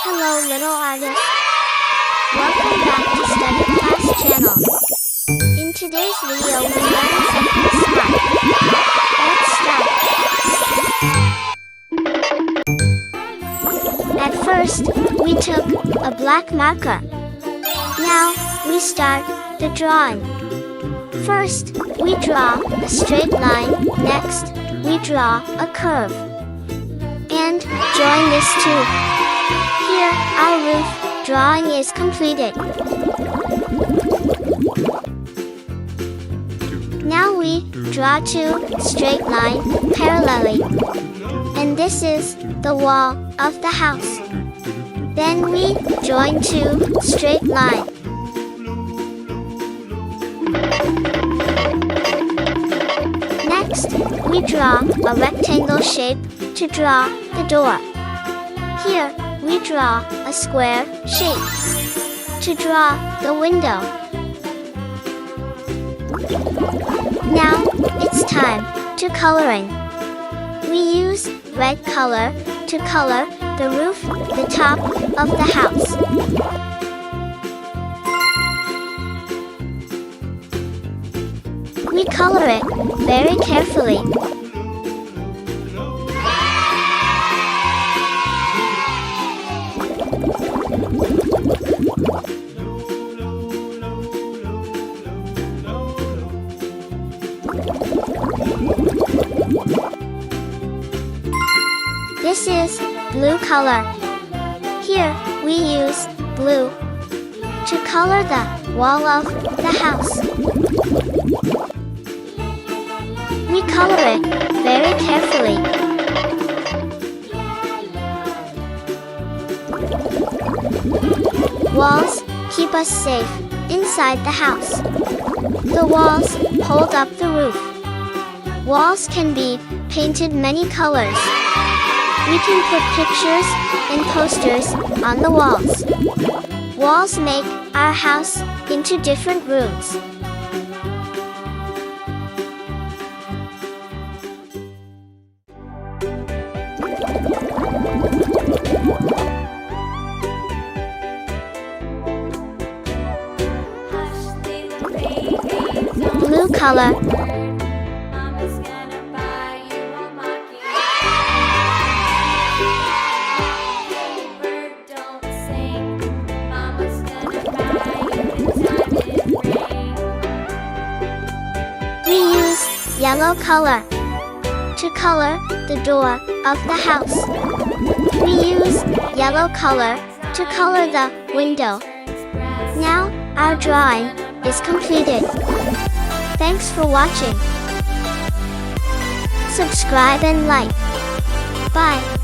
Hello little artist. Welcome back to Study Class channel. In today's video we learn something smart. Let's start. At first, we took a black marker. Now, we start the drawing. First, we draw a straight line. Next, we draw a curve. And join this too. Here, our roof drawing is completed. Now we draw two straight lines parallelly. And this is the wall of the house. Then we join two straight lines. Next, we draw a rectangle shape to draw the door. Here, we draw a square shape to draw the window. Now, it's time to coloring. We use red color to color the roof, the top of the house. We color it very carefully. This is blue color. Here we use blue to color the wall of the house. We color it very carefully. Walls keep us safe inside the house. The walls hold up the roof. Walls can be painted many colors. We can put pictures and posters on the walls. Walls make our house into different rooms. Blue color. We use yellow color to color the door of the house. We use yellow color to color the window. Now our drawing is completed. Thanks for watching. Subscribe and like. Bye.